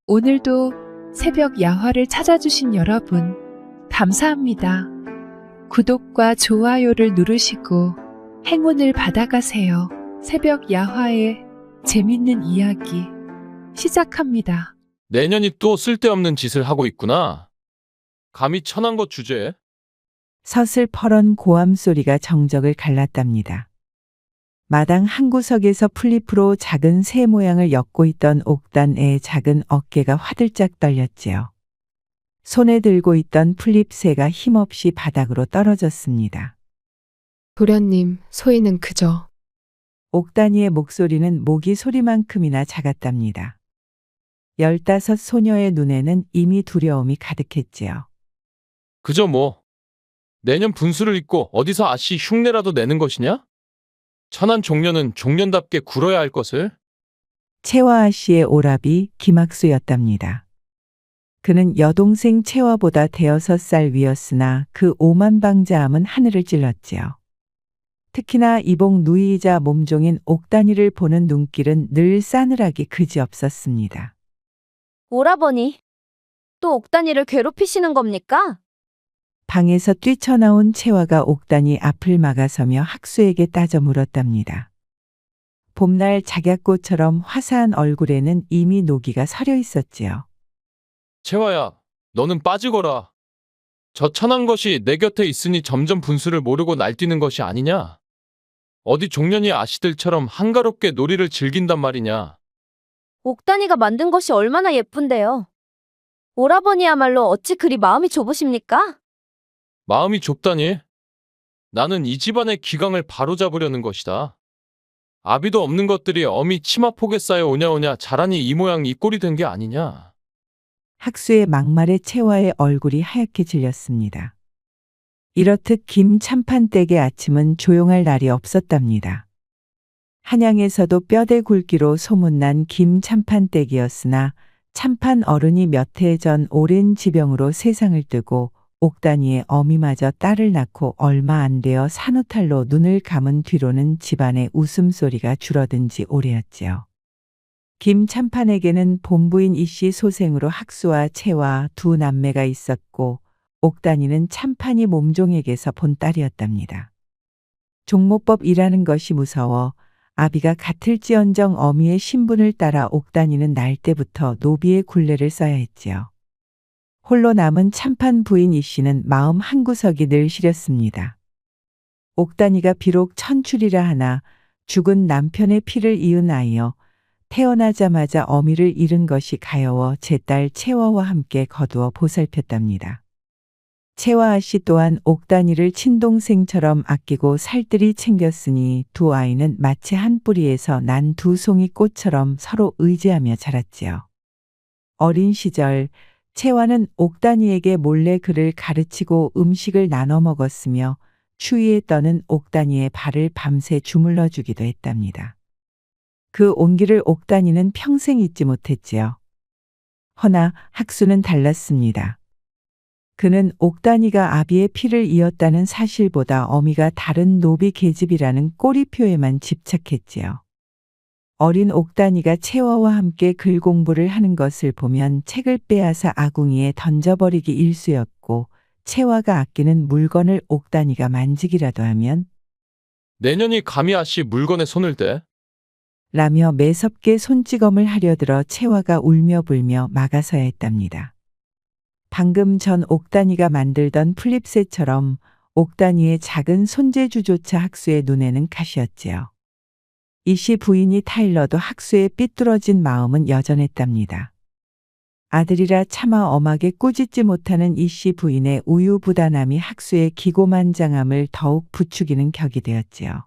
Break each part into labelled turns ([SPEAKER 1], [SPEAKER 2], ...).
[SPEAKER 1] 오늘도 새벽 야화를 찾아주신 여러분, 감사합니다. 구독과 좋아요를 누르시고 행운을 받아가세요. 새벽 야화의 재밌는 이야기 시작합니다.
[SPEAKER 2] 내년이 또 쓸데없는 짓을 하고 있구나. 감히 천한 것 주제에.
[SPEAKER 3] 서슬퍼런 고함 소리가 정적을 갈랐답니다. 마당 한 구석에서 풀잎으로 작은 새 모양을 엮고 있던 옥단의 작은 어깨가 화들짝 떨렸지요. 손에 들고 있던 풀잎새가 힘없이 바닥으로 떨어졌습니다.
[SPEAKER 4] 도련님, 소희는 그저
[SPEAKER 3] 옥단이의 목소리는 모기 소리만큼이나 작았답니다. 15 소녀의 눈에는 이미 두려움이 가득했지요.
[SPEAKER 2] 그저 뭐. 내년 분수를 잊고 어디서 아씨 흉내라도 내는 것이냐? 천한 종려는 종년답게 굴어야 할 것을.
[SPEAKER 3] 채화 씨의 오랍이 김학수였답니다. 그는 여동생 채화보다 6살 위였으나 그 오만방자함은 하늘을 찔렀지요. 특히나 이복 누이이자 몸종인 옥단이를 보는 눈길은 늘 싸늘하기 그지없었습니다.
[SPEAKER 5] 오라버니, 또 옥단이를 괴롭히시는 겁니까?
[SPEAKER 3] 방에서 뛰쳐나온 채화가 옥단이 앞을 막아서며 학수에게 따져 물었답니다. 봄날 작약꽃처럼 화사한 얼굴에는 이미 노기가 서려 있었지요.
[SPEAKER 2] 채화야, 너는 빠지거라. 저 천한 것이 내 곁에 있으니 점점 분수를 모르고 날뛰는 것이 아니냐? 어디 종년이 아씨들처럼 한가롭게 놀이를 즐긴단 말이냐?
[SPEAKER 5] 옥단이가 만든 것이 얼마나 예쁜데요. 오라버니야말로 어찌 그리 마음이 좁으십니까?
[SPEAKER 2] 마음이 좁다니? 나는 이 집안의 기강을 바로잡으려는 것이다. 아비도 없는 것들이 어미 치마폭에 쌓여 오냐오냐 자라니 이 모양 이 꼴이 된 게 아니냐?
[SPEAKER 3] 학수의 막말에 채화의 얼굴이 하얗게 질렸습니다. 이렇듯 김 참판댁의 아침은 조용할 날이 없었답니다. 한양에서도 뼈대 굵기로 소문난 김 참판댁이었으나 참판 어른이 몇 해 전 오랜 지병으로 세상을 뜨고 옥단이의 어미마저 딸을 낳고 얼마 안 되어 산후탈로 눈을 감은 뒤로는 집안의 웃음소리가 줄어든 지 오래였지요. 김 참판에게는 본부인 이씨 소생으로 학수와 채와 두 남매가 있었고 옥단이는 참판이 몸종에게서 본 딸이었답니다. 종모법이라는 것이 무서워 아비가 같을지언정 어미의 신분을 따라 옥단이는 날 때부터 노비의 굴레를 써야 했지요. 홀로 남은 참판 부인 이씨는 마음 한구석이 늘 시렸습니다. 옥단이가 비록 천출이라 하나 죽은 남편의 피를 이은 아이여 태어나자마자 어미를 잃은 것이 가여워 제 딸 채화와 함께 거두어 보살폈답니다. 채화 씨 또한 옥단이를 친동생처럼 아끼고 살뜰히 챙겼으니 두 아이는 마치 한 뿌리에서 난 두 송이 꽃처럼 서로 의지하며 자랐지요. 어린 시절 채화는 옥단이에게 몰래 그를 가르치고 음식을 나눠 먹었으며 추위에 떠는 옥단이의 발을 밤새 주물러 주기도 했답니다. 그 온기를 옥단이는 평생 잊지 못했지요. 허나 학수는 달랐습니다. 그는 옥단이가 아비의 피를 이었다는 사실보다 어미가 다른 노비 계집이라는 꼬리표에만 집착했지요. 어린 옥단이가 채화와 함께 글 공부를 하는 것을 보면 책을 빼앗아 아궁이에 던져버리기 일쑤였고 채화가 아끼는 물건을 옥단이가 만지기라도 하면
[SPEAKER 2] 내년이 감히 아씨 물건에 손을 대?
[SPEAKER 3] 라며 매섭게 손찌검을 하려들어 채화가 울며 불며 막아서야 했답니다. 방금 전 옥단이가 만들던 풀잎새처럼 옥단이의 작은 손재주조차 학수의 눈에는 가시였지요. 이씨 부인이 타일러도 학수의 삐뚤어진 마음은 여전했답니다. 아들이라 차마 엄하게 꾸짖지 못하는 이씨 부인의 우유부단함이 학수의 기고만장함을 더욱 부추기는 격이 되었지요.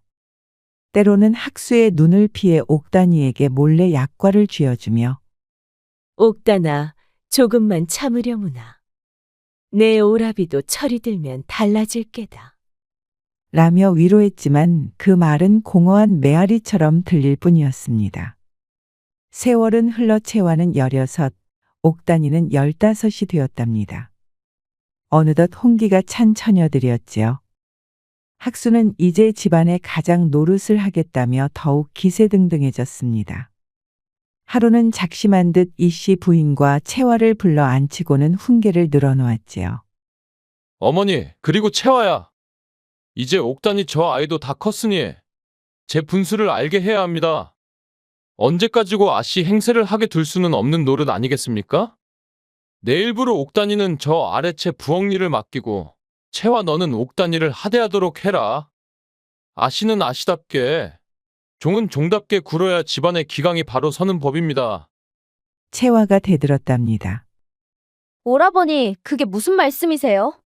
[SPEAKER 3] 때로는 학수의 눈을 피해 옥단이에게 몰래 약과를 쥐어주며
[SPEAKER 6] 옥단아, 조금만 참으려무나. 내 오라비도 철이 들면 달라질 게다.
[SPEAKER 3] 라며 위로했지만 그 말은 공허한 메아리처럼 들릴 뿐이었습니다. 세월은 흘러 채화는 16, 옥단이는 15이 되었답니다. 어느덧 홍기가 찬 처녀들이었지요. 학수는 이제 집안의 가장 노릇을 하겠다며 더욱 기세등등해졌습니다. 하루는 작심한 듯 이씨 부인과 채화를 불러 앉히고는 훈계를 늘어놓았지요.
[SPEAKER 2] 어머니, 그리고 채화야. 이제 옥단이 저 아이도 다 컸으니 제 분수를 알게 해야 합니다. 언제까지고 아씨 행세를 하게 둘 수는 없는 노릇 아니겠습니까? 내일부로 옥단이는 저 아래채 부엌일을 맡기고 채화 너는 옥단이를 하대하도록 해라. 아씨는 아씨답게 종은 종답게 굴어야 집안의 기강이 바로 서는 법입니다.
[SPEAKER 3] 채화가 대들었답니다.
[SPEAKER 5] 오라버니, 그게 무슨 말씀이세요?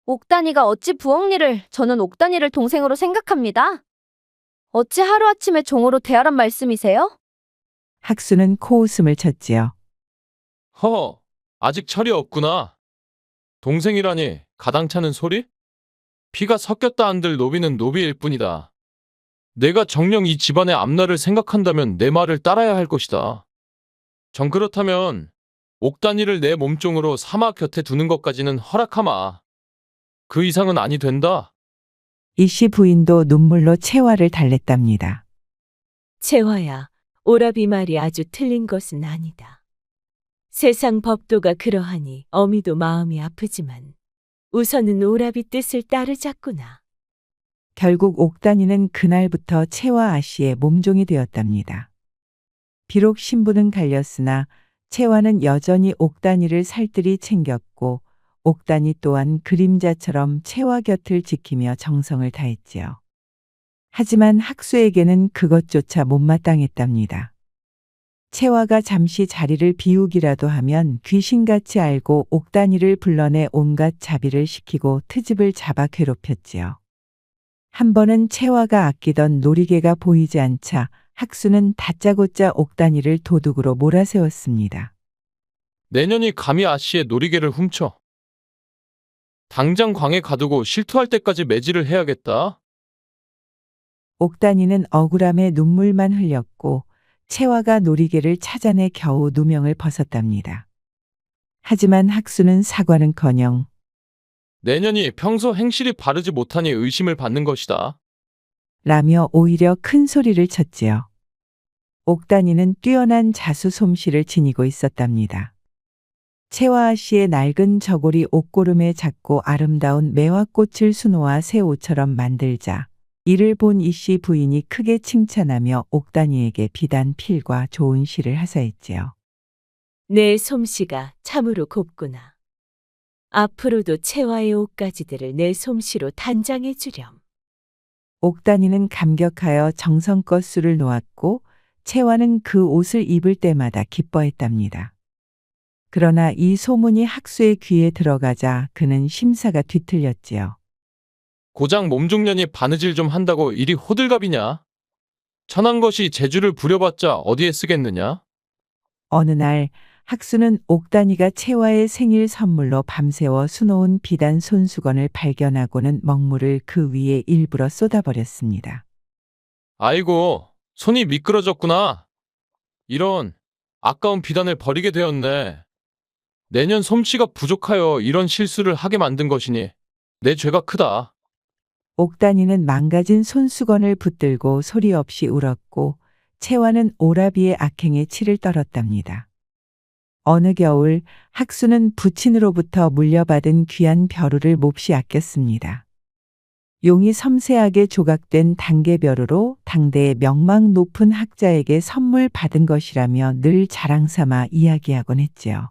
[SPEAKER 5] 옥단이가 어찌 부엌일을, 저는 옥단이를 동생으로 생각합니다. 어찌 하루아침에 종으로 대하란 말씀이세요?
[SPEAKER 3] 학수는 코웃음을 쳤지요.
[SPEAKER 2] 허, 아직 철이 없구나. 동생이라니 가당차는 소리? 피가 섞였다 한들 노비는 노비일 뿐이다. 내가 정녕 이 집안의 앞날을 생각한다면 내 말을 따라야 할 것이다. 정 그렇다면 옥단이를 내 몸종으로 삼아 곁에 두는 것까지는 허락하마. 그 이상은 아니 된다.
[SPEAKER 3] 이씨 부인도 눈물로 채화를 달랬답니다.
[SPEAKER 6] 채화야, 오라비 말이 아주 틀린 것은 아니다. 세상 법도가 그러하니 어미도 마음이 아프지만 우선은 오라비 뜻을 따르자꾸나.
[SPEAKER 3] 결국 옥단이는 그날부터 채화 아씨의 몸종이 되었답니다. 비록 신부는 갈렸으나 채화는 여전히 옥단이를 살뜰히 챙겼고 옥단이 또한 그림자처럼 채화 곁을 지키며 정성을 다했지요. 하지만 학수에게는 그것조차 못마땅했답니다. 채화가 잠시 자리를 비우기라도 하면 귀신같이 알고 옥단이를 불러내 온갖 자비를 시키고 트집을 잡아 괴롭혔지요. 한 번은 채화가 아끼던 놀이개가 보이지 않자 학수는 다짜고짜 옥단이를 도둑으로 몰아세웠습니다.
[SPEAKER 2] 내년이 감히 아씨의 놀이개를 훔쳐. 당장 광에 가두고 실투할 때까지 매질을 해야겠다.
[SPEAKER 3] 옥단이는 억울함에 눈물만 흘렸고 채화가 놀이개를 찾아내 겨우 누명을 벗었답니다. 하지만 학수는 사과는커녕
[SPEAKER 2] 내년이 평소 행실이 바르지 못하니 의심을 받는 것이다.
[SPEAKER 3] 라며 오히려 큰 소리를 쳤지요. 옥단이는 뛰어난 자수 솜씨를 지니고 있었답니다. 채화 씨의 낡은 저고리 옷고름에 작고 아름다운 매화꽃을 수놓아 새 옷처럼 만들자 이를 본 이씨 부인이 크게 칭찬하며 옥단이에게 비단 필과 좋은 시를 하사했지요.
[SPEAKER 6] 내 솜씨가 참으로 곱구나. 앞으로도 채화의 옷가지들을 내 솜씨로 단장해 주렴.
[SPEAKER 3] 옥단이는 감격하여 정성껏 술을 놓았고 채화는 그 옷을 입을 때마다 기뻐했답니다. 그러나 이 소문이 학수의 귀에 들어가자 그는 심사가 뒤틀렸지요.
[SPEAKER 2] 고작 몸종년이 바느질 좀 한다고 이리 호들갑이냐? 천한 것이 재주를 부려봤자 어디에 쓰겠느냐?
[SPEAKER 3] 어느 날 학수는 옥단이가 채화의 생일 선물로 밤새워 수놓은 비단 손수건을 발견하고는 먹물을 그 위에 일부러 쏟아버렸습니다.
[SPEAKER 2] 아이고, 손이 미끄러졌구나. 이런 아까운 비단을 버리게 되었네. 내년 솜씨가 부족하여 이런 실수를 하게 만든 것이니 내 죄가 크다.
[SPEAKER 3] 옥단이는 망가진 손수건을 붙들고 소리 없이 울었고 채화는 오라비의 악행에 치를 떨었답니다. 어느 겨울 학수는 부친으로부터 물려받은 귀한 벼루를 몹시 아꼈습니다. 용이 섬세하게 조각된 단계벼루로 당대의 명망 높은 학자에게 선물 받은 것이라며 늘 자랑삼아 이야기하곤 했지요.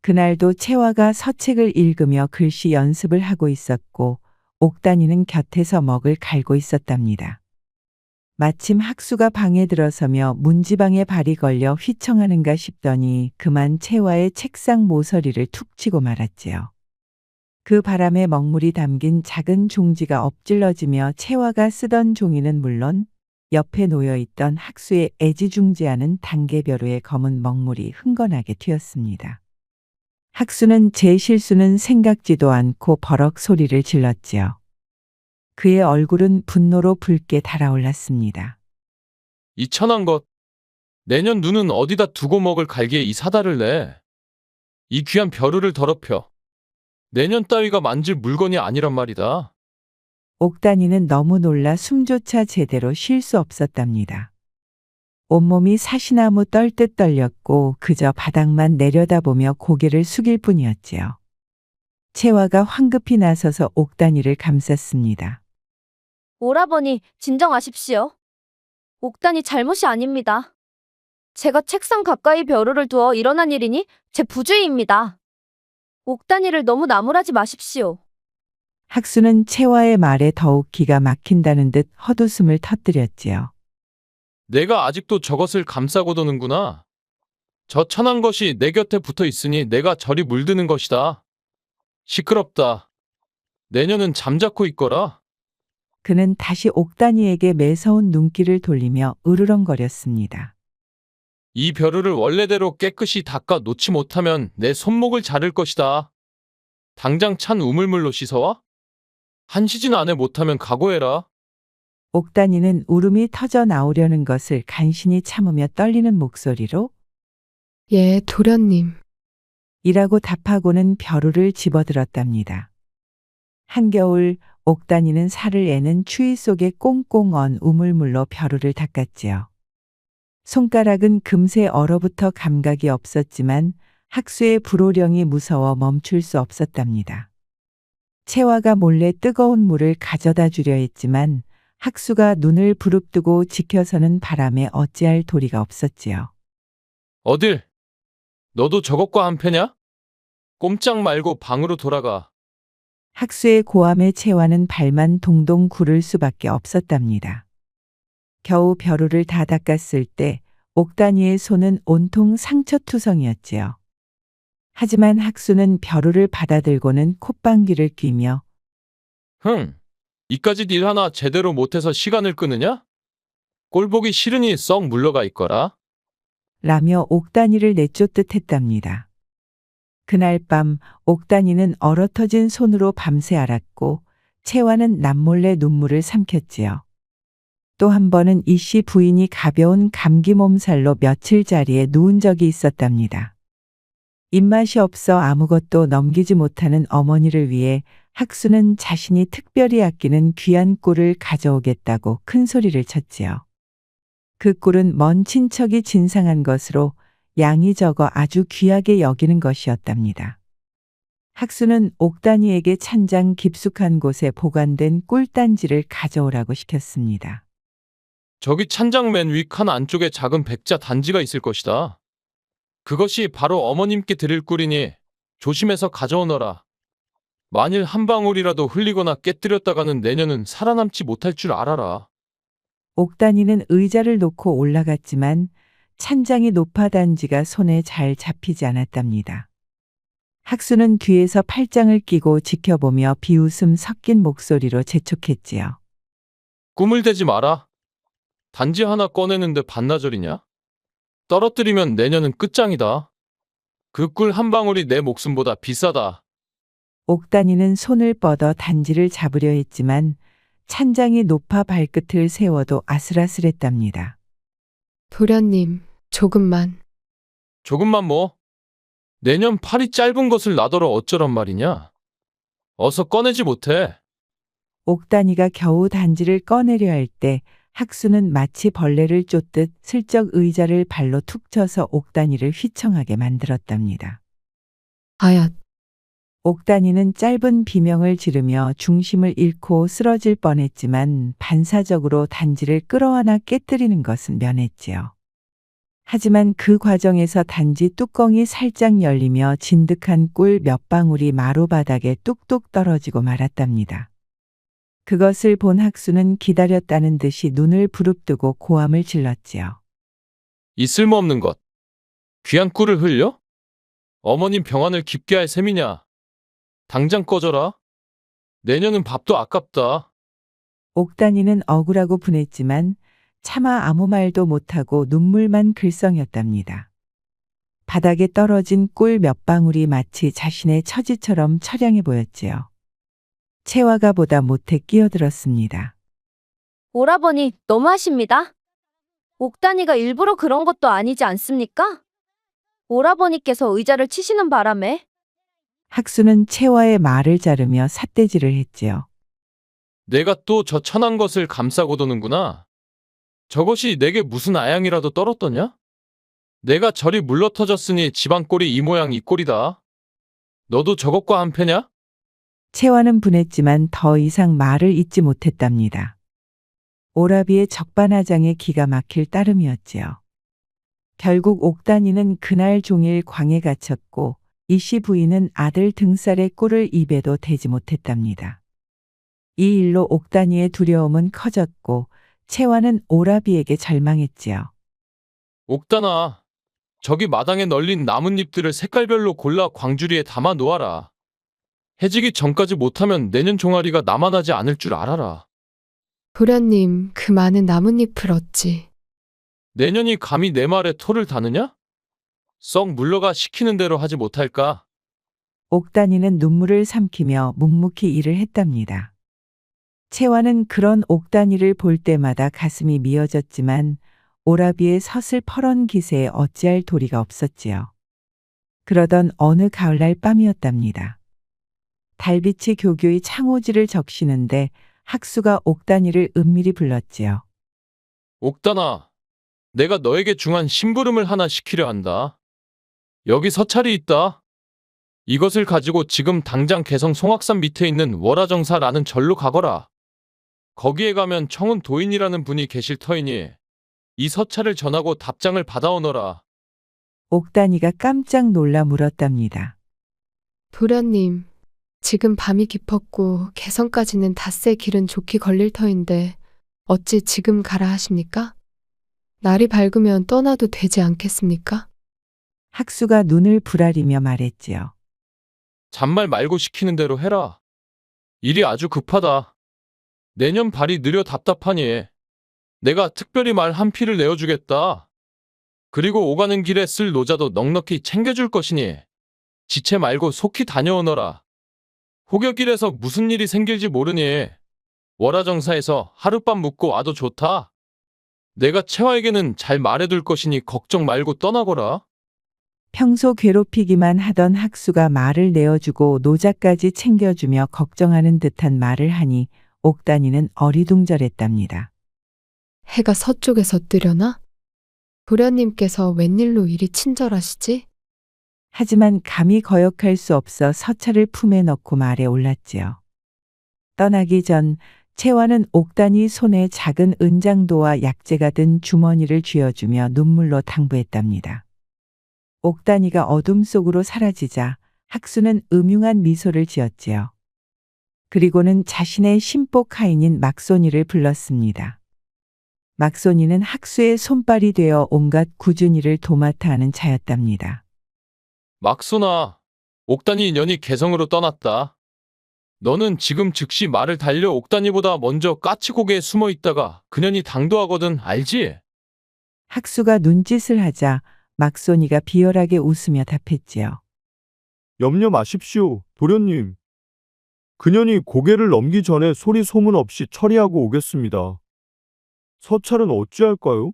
[SPEAKER 3] 그날도 채화가 서책을 읽으며 글씨 연습을 하고 있었고 옥단이는 곁에서 먹을 갈고 있었답니다. 마침 학수가 방에 들어서며 문지방에 발이 걸려 휘청하는가 싶더니 그만 채화의 책상 모서리를 툭 치고 말았지요. 그 바람에 먹물이 담긴 작은 종지가 엎질러지며 채화가 쓰던 종이는 물론 옆에 놓여있던 학수의 애지중지하는 단계벼루의 검은 먹물이 흥건하게 튀었습니다. 학수는 제 실수는 생각지도 않고 버럭 소리를 질렀지요. 그의 얼굴은 분노로 붉게 달아올랐습니다.
[SPEAKER 2] 이 천한 것. 내년 눈은 어디다 두고 먹을 갈기에 이 사다를 내. 이 귀한 벼루를 더럽혀. 내년 따위가 만질 물건이 아니란 말이다.
[SPEAKER 3] 옥단이는 너무 놀라 숨조차 제대로 쉴 수 없었답니다. 온몸이 사시나무 떨듯 떨렸고 그저 바닥만 내려다보며 고개를 숙일 뿐이었지요. 채화가 황급히 나서서 옥단이를 감쌌습니다.
[SPEAKER 5] 오라버니, 진정하십시오. 옥단이 잘못이 아닙니다. 제가 책상 가까이 벼루를 두어 일어난 일이니 제 부주의입니다. 옥단이를 너무 나무라지 마십시오.
[SPEAKER 3] 학수는 채화의 말에 더욱 기가 막힌다는 듯 헛웃음을 터뜨렸지요.
[SPEAKER 2] 내가 아직도 저것을 감싸고 도는구나. 저 천한 것이 내 곁에 붙어 있으니 내가 저리 물드는 것이다. 시끄럽다. 내년은 잠자코 있거라.
[SPEAKER 3] 그는 다시 옥단이에게 매서운 눈길을 돌리며 으르렁거렸습니다.
[SPEAKER 2] 이 벼루를 원래대로 깨끗이 닦아 놓지 못하면 내 손목을 자를 것이다. 당장 찬 우물물로 씻어와? 한 시즌 안에 못하면 각오해라.
[SPEAKER 3] 옥단이는 울음이 터져 나오려는 것을 간신히 참으며 떨리는 목소리로
[SPEAKER 4] 예, 도련님.
[SPEAKER 3] 이라고 답하고는 벼루를 집어들었답니다. 한겨울 옥단이는 살을 애는 추위 속에 꽁꽁 언 우물물로 벼루를 닦았지요. 손가락은 금세 얼어붙어 감각이 없었지만 학수의 불호령이 무서워 멈출 수 없었답니다. 채화가 몰래 뜨거운 물을 가져다 주려 했지만 학수가 눈을 부릅뜨고 지켜서는 바람에 어찌할 도리가 없었지요.
[SPEAKER 2] 어딜? 너도 저것과 한패냐? 꼼짝 말고 방으로 돌아가.
[SPEAKER 3] 학수의 고함에 채화는 발만 동동 구를 수밖에 없었답니다. 겨우 벼루를 다 닦았을 때 옥단이의 손은 온통 상처투성이었지요. 하지만 학수는 벼루를 받아들고는 콧방귀를 뀌며
[SPEAKER 2] 이까짓 일 하나 제대로 못해서 시간을 끄느냐? 꼴보기 싫으니 썩 물러가 있거라.
[SPEAKER 3] 라며 옥단이를 내쫓듯 했답니다. 그날 밤 옥단이는 얼어터진 손으로 밤새 앓았고 채화는 남몰래 눈물을 삼켰지요. 또 한 번은 이씨 부인이 가벼운 감기 몸살로 며칠 자리에 누운 적이 있었답니다. 입맛이 없어 아무것도 넘기지 못하는 어머니를 위해 학수는 자신이 특별히 아끼는 귀한 꿀을 가져오겠다고 큰 소리를 쳤지요. 그 꿀은 먼 친척이 진상한 것으로 양이 적어 아주 귀하게 여기는 것이었답니다. 학수는 옥단이에게 찬장 깊숙한 곳에 보관된 꿀단지를 가져오라고 시켰습니다.
[SPEAKER 2] 저기 찬장 맨 위 칸 안쪽에 작은 백자 단지가 있을 것이다. 그것이 바로 어머님께 드릴 꿀이니 조심해서 가져오너라. 만일 한 방울이라도 흘리거나 깨뜨렸다가는 내년은 살아남지 못할 줄 알아라.
[SPEAKER 3] 옥단이는 의자를 놓고 올라갔지만 찬장이 높아 단지가 손에 잘 잡히지 않았답니다. 학수는 뒤에서 팔짱을 끼고 지켜보며 비웃음 섞인 목소리로 재촉했지요.
[SPEAKER 2] 꿈을 대지 마라. 단지 하나 꺼내는데 반나절이냐? 떨어뜨리면 내년은 끝장이다. 그 꿀 한 방울이 내 목숨보다 비싸다.
[SPEAKER 3] 옥단이는 손을 뻗어 단지를 잡으려 했지만 찬장이 높아 발끝을 세워도 아슬아슬했답니다.
[SPEAKER 4] 도련님, 조금만.
[SPEAKER 2] 조금만 뭐? 내년 팔이 짧은 것을 나더러 어쩌란 말이냐? 어서 꺼내지 못해.
[SPEAKER 3] 옥단이가 겨우 단지를 꺼내려 할 때 학수는 마치 벌레를 쫓듯 슬쩍 의자를 발로 툭 쳐서 옥단이를 휘청하게 만들었답니다.
[SPEAKER 4] 아얏,
[SPEAKER 3] 옥단이는 짧은 비명을 지르며 중심을 잃고 쓰러질 뻔했지만 반사적으로 단지를 끌어안아 깨뜨리는 것은 면했지요. 하지만 그 과정에서 단지 뚜껑이 살짝 열리며 진득한 꿀 몇 방울이 마루바닥에 뚝뚝 떨어지고 말았답니다. 그것을 본 학수는 기다렸다는 듯이 눈을 부릅뜨고 고함을 질렀지요.
[SPEAKER 2] 이 쓸모없는 것. 귀한 꿀을 흘려? 어머님 병안을 깊게 할 셈이냐? 당장 꺼져라. 내년은 밥도 아깝다.
[SPEAKER 3] 옥단이는 억울하고 분했지만 차마 아무 말도 못하고 눈물만 글썽였답니다. 바닥에 떨어진 꿀 몇 방울이 마치 자신의 처지처럼 처량해 보였지요. 채화가 보다 못해 끼어들었습니다.
[SPEAKER 5] 오라버니, 너무하십니다. 옥단이가 일부러 그런 것도 아니지 않습니까? 오라버니께서 의자를 치시는 바람에.
[SPEAKER 3] 학수는 채화의 말을 자르며 삿대질을 했지요.
[SPEAKER 2] 내가 또 저 천한 것을 감싸고 도는구나. 저것이 내게 무슨 아양이라도 떨었더냐? 내가 저리 물러터졌으니 집안 꼴이 이 모양 이 꼴이다. 너도 저것과 한패냐?
[SPEAKER 3] 채화는 분했지만 더 이상 말을 잇지 못했답니다. 오라비의 적반하장에 기가 막힐 따름이었지요. 결국 옥단이는 그날 종일 광에 갇혔고 이씨 부인은 아들 등살의 꿀을 입에도 대지 못했답니다. 이 일로 옥단이의 두려움은 커졌고 채화는 오라비에게 절망했지요.
[SPEAKER 2] 옥단아, 저기 마당에 널린 나뭇잎들을 색깔별로 골라 광주리에 담아 놓아라. 해지기 전까지 못하면 내년 종아리가 남아나지 않을 줄 알아라.
[SPEAKER 4] 도련님, 그 많은 나뭇잎을 어찌.
[SPEAKER 2] 내년이 감히 내 말에 토를 다느냐? 썩 물러가 시키는 대로 하지 못할까?
[SPEAKER 3] 옥단이는 눈물을 삼키며 묵묵히 일을 했답니다. 채화는 그런 옥단이를 볼 때마다 가슴이 미어졌지만 오라비의 서슬퍼런 기세에 어찌할 도리가 없었지요. 그러던 어느 가을날 밤이었답니다. 달빛이 교교히 창호지를 적시는데 학수가 옥단이를 은밀히 불렀지요.
[SPEAKER 2] 옥단아, 내가 너에게 중한 심부름을 하나 시키려 한다. 여기 서찰이 있다. 이것을 가지고 지금 당장 개성 송악산 밑에 있는 월화정사라는 절로 가거라. 거기에 가면 청운 도인이라는 분이 계실 터이니 이 서찰을 전하고 답장을 받아오너라.
[SPEAKER 3] 옥단이가 깜짝 놀라 물었답니다.
[SPEAKER 4] 도련님, 지금 밤이 깊었고 개성까지는 닷새 길은 좋게 걸릴 터인데 어찌 지금 가라 하십니까? 날이 밝으면 떠나도 되지 않겠습니까?
[SPEAKER 3] 학수가 눈을 부라리며 말했지요.
[SPEAKER 2] 잔말 말고 시키는 대로 해라. 일이 아주 급하다. 내년 발이 느려 답답하니 내가 특별히 말 한 피를 내어주겠다. 그리고 오가는 길에 쓸 노자도 넉넉히 챙겨줄 것이니 지체 말고 속히 다녀오너라. 혹여길에서 무슨 일이 생길지 모르니 월화정사에서 하룻밤 묵고 와도 좋다. 내가 채화에게는 잘 말해둘 것이니 걱정 말고 떠나거라.
[SPEAKER 3] 평소 괴롭히기만 하던 학수가 말을 내어주고 노자까지 챙겨주며 걱정하는 듯한 말을 하니 옥단이는 어리둥절했답니다.
[SPEAKER 4] 해가 서쪽에서 뜨려나? 도련님께서 웬일로 이리 친절하시지?
[SPEAKER 3] 하지만 감히 거역할 수 없어 서찰을 품에 넣고 말에 올랐지요. 떠나기 전 채화는 옥단이 손에 작은 은장도와 약재가 든 주머니를 쥐어주며 눈물로 당부했답니다. 옥단이가 어둠 속으로 사라지자 학수는 음흉한 미소를 지었지요. 그리고는 자신의 신복 하인인 막손이를 불렀습니다. 막손이는 학수의 손발이 되어 온갖 굳은 일을 도맡아 하는 자였답니다.
[SPEAKER 2] 막소나, 옥단이 년이 개성으로 떠났다. 너는 지금 즉시 말을 달려 옥단이보다 먼저 까치고개에 숨어 있다가 그년이 당도하거든 알지?
[SPEAKER 3] 학수가 눈짓을 하자 막손이가 비열하게 웃으며 답했지요.
[SPEAKER 7] 염려 마십시오, 도련님. 그년이 고개를 넘기 전에 소리 소문 없이 처리하고 오겠습니다. 서찰은 어찌할까요?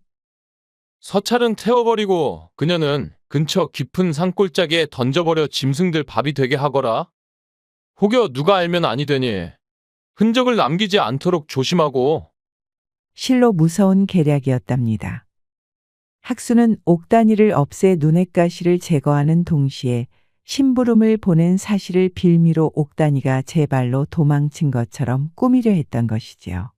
[SPEAKER 2] 서찰은 태워버리고 그녀는 근처 깊은 산골짜기에 던져버려 짐승들 밥이 되게 하거라. 혹여 누가 알면 아니 되니 흔적을 남기지 않도록 조심하고.
[SPEAKER 3] 실로 무서운 계략이었답니다. 학수는 옥단이를 없애 눈의 가시를 제거하는 동시에 심부름을 보낸 사실을 빌미로 옥단이가 제 발로 도망친 것처럼 꾸미려 했던 것이지요.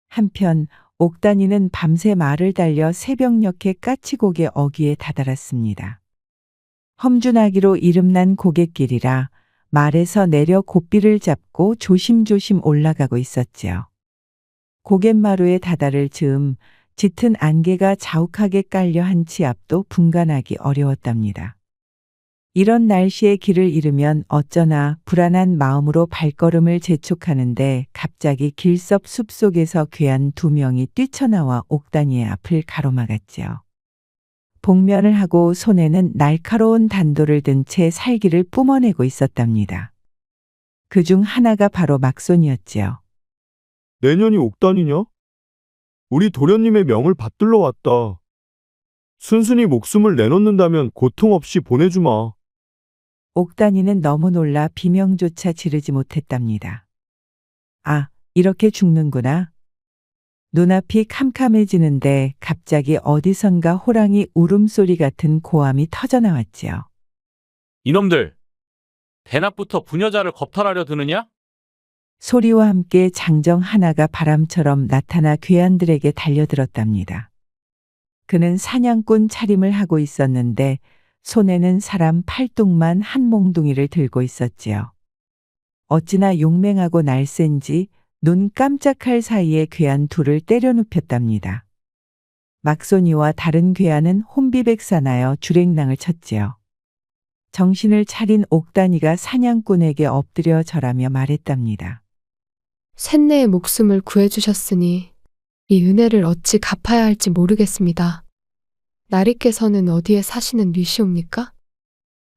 [SPEAKER 3] 한편 옥단이는 밤새 말을 달려 새벽녘에 까치고개 어귀에 다다랐습니다. 험준하기로 이름난 고갯길이라 말에서 내려 고삐를 잡고 조심조심 올라가고 있었지요. 고갯마루에 다다를 즈음 짙은 안개가 자욱하게 깔려 한 치 앞도 분간하기 어려웠답니다. 이런 날씨에 길을 잃으면 어쩌나 불안한 마음으로 발걸음을 재촉하는데 갑자기 길섭 숲속에서 괴한 두 명이 뛰쳐나와 옥단이의 앞을 가로막았지요. 복면을 하고 손에는 날카로운 단도를 든 채 살기를 뿜어내고 있었답니다. 그중 하나가 바로 막손이었지요.
[SPEAKER 7] 내년이 옥단이냐? 우리 도련님의 명을 받들러 왔다. 순순히 목숨을 내놓는다면 고통 없이 보내주마.
[SPEAKER 3] 옥단이는 너무 놀라 비명조차 지르지 못했답니다. 아, 이렇게 죽는구나. 눈앞이 캄캄해지는데 갑자기 어디선가 호랑이 울음소리 같은 고함이 터져나왔지요.
[SPEAKER 8] 이놈들! 대낮부터 부녀자를 겁탈하려 드느냐?
[SPEAKER 3] 소리와 함께 장정 하나가 바람처럼 나타나 괴한들에게 달려들었답니다. 그는 사냥꾼 차림을 하고 있었는데 손에는 사람 팔뚝만 한 몽둥이를 들고 있었지요. 어찌나 용맹하고 날쌘지 눈 깜짝할 사이에 괴한 둘을 때려 눕혔답니다. 막손이와 다른 괴한은 혼비백산하여 주랭랑을 쳤지요. 정신을 차린 옥단이가 사냥꾼에게 엎드려 절하며 말했답니다.
[SPEAKER 4] 셋내의 목숨을 구해주셨으니 이 은혜를 어찌 갚아야 할지 모르겠습니다. 나리께서는 어디에 사시는 뉘시옵니까?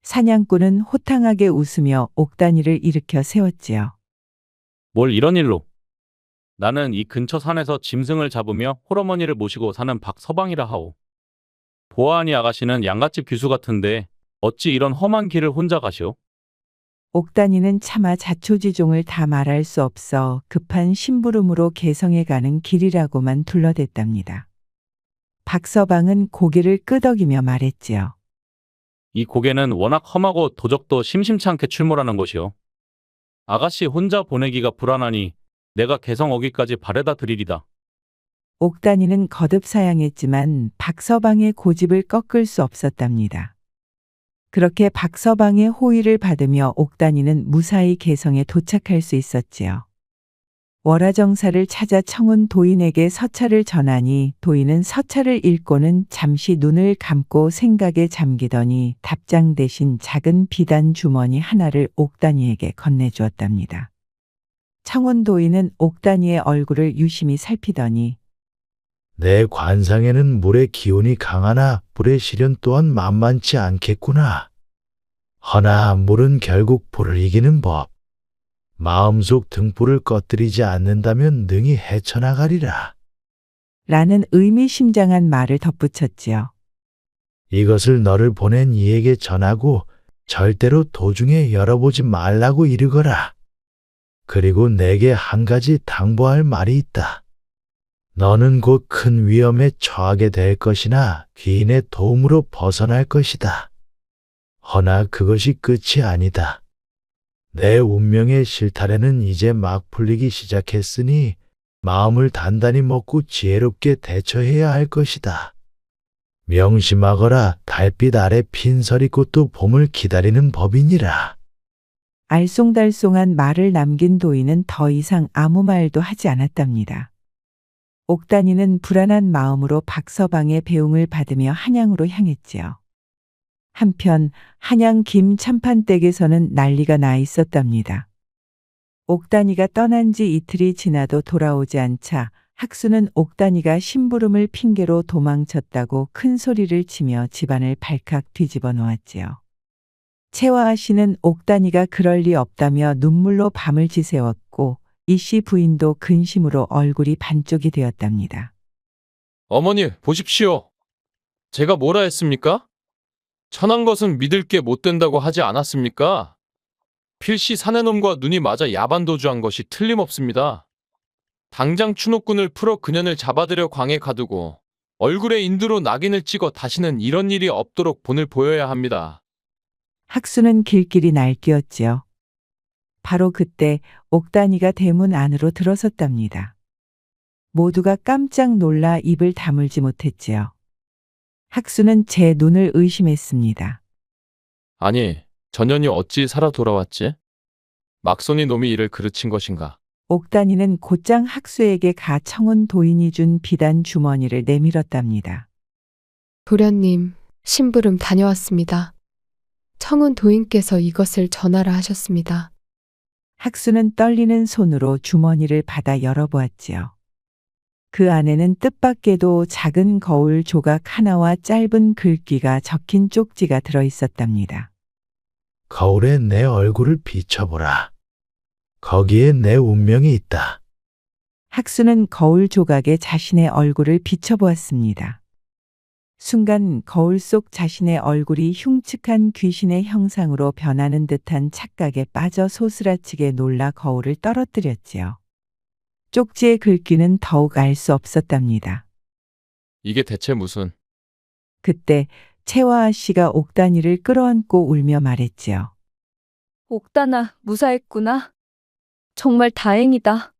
[SPEAKER 3] 사냥꾼은 호탕하게 웃으며 옥단이를 일으켜 세웠지요.
[SPEAKER 8] 뭘 이런 일로? 나는 이 근처 산에서 짐승을 잡으며 홀어머니를 모시고 사는 박서방이라 하오. 보아하니 아가씨는 양갓집 귀수 같은데 어찌 이런 험한 길을 혼자 가시오?
[SPEAKER 3] 옥단이는 차마 자초지종을 다 말할 수 없어 급한 심부름으로 개성에 가는 길이라고만 둘러댔답니다. 박서방은 고개를 끄덕이며 말했지요.
[SPEAKER 8] 이 고개는 워낙 험하고 도적도 심심치 않게 출몰하는 곳이오. 아가씨 혼자 보내기가 불안하니 내가 개성 어기까지 바래다 드리리다.
[SPEAKER 3] 옥단이는 거듭 사양했지만 박서방의 고집을 꺾을 수 없었답니다. 그렇게 박서방의 호의를 받으며 옥단이는 무사히 개성에 도착할 수 있었지요. 월화정사를 찾아 청운 도인에게 서찰을 전하니 도인은 서찰을 읽고는 잠시 눈을 감고 생각에 잠기더니 답장 대신 작은 비단 주머니 하나를 옥단이에게 건네주었답니다. 청운 도인은 옥단이의 얼굴을 유심히 살피더니
[SPEAKER 9] 내 관상에는 물의 기운이 강하나 불의 시련 또한 만만치 않겠구나. 허나 물은 결국 불을 이기는 법. 마음속 등불을 꺼뜨리지 않는다면 능히 헤쳐나가리라.
[SPEAKER 3] 라는 의미심장한 말을 덧붙였지요.
[SPEAKER 9] 이것을 너를 보낸 이에게 전하고 절대로 도중에 열어보지 말라고 이르거라. 그리고 내게 한 가지 당부할 말이 있다. 너는 곧 큰 위험에 처하게 될 것이나 귀인의 도움으로 벗어날 것이다. 허나 그것이 끝이 아니다. 내 운명의 실타래는 이제 막 풀리기 시작했으니 마음을 단단히 먹고 지혜롭게 대처해야 할 것이다. 명심하거라. 달빛 아래 핀서리꽃도 봄을 기다리는 법이니라.
[SPEAKER 3] 알쏭달쏭한 말을 남긴 도인은 더 이상 아무 말도 하지 않았답니다. 옥단이는 불안한 마음으로 박서방의 배웅을 받으며 한양으로 향했지요. 한편 한양 김참판댁에서는 난리가 나 있었답니다. 옥단이가 떠난 지 이틀이 지나도 돌아오지 않자 학수는 옥단이가 심부름을 핑계로 도망쳤다고 큰 소리를 치며 집안을 발칵 뒤집어 놓았지요. 채화아 씨는 옥단이가 그럴 리 없다며 눈물로 밤을 지새웠고 이씨 부인도 근심으로 얼굴이 반쪽이 되었답니다.
[SPEAKER 2] 어머니, 보십시오. 제가 뭐라 했습니까? 천한 것은 믿을 게 못 된다고 하지 않았습니까? 필시 사내놈과 눈이 맞아 야반도주한 것이 틀림없습니다. 당장 추노꾼을 풀어 그년을 잡아들여 광에 가두고 얼굴에 인두로 낙인을 찍어 다시는 이런 일이 없도록 본을 보여야 합니다.
[SPEAKER 3] 학수는 길길이 날뛰었지요. 바로 그때 옥단이가 대문 안으로 들어섰답니다. 모두가 깜짝 놀라 입을 다물지 못했지요. 학수는 제 눈을 의심했습니다.
[SPEAKER 2] 아니, 전현이 어찌 살아 돌아왔지? 막손이 놈이 이를 그르친 것인가?
[SPEAKER 3] 옥단이는 곧장 학수에게 가 청운 도인이 준 비단 주머니를 내밀었답니다.
[SPEAKER 4] 도련님, 심부름 다녀왔습니다. 청운 도인께서 이것을 전하라 하셨습니다.
[SPEAKER 3] 학수는 떨리는 손으로 주머니를 받아 열어보았지요. 그 안에는 뜻밖에도 작은 거울 조각 하나와 짧은 글귀가 적힌 쪽지가 들어 있었답니다.
[SPEAKER 9] 거울에 내 얼굴을 비춰보라. 거기에 내 운명이 있다.
[SPEAKER 3] 학수는 거울 조각에 자신의 얼굴을 비춰보았습니다. 순간 거울 속 자신의 얼굴이 흉측한 귀신의 형상으로 변하는 듯한 착각에 빠져 소스라치게 놀라 거울을 떨어뜨렸지요. 쪽지의 글귀는 더욱 알 수 없었답니다.
[SPEAKER 2] 이게 대체 무슨?
[SPEAKER 3] 그때 채화 씨가 옥단이를 끌어안고 울며 말했지요.
[SPEAKER 5] 옥단아, 무사했구나. 정말 다행이다.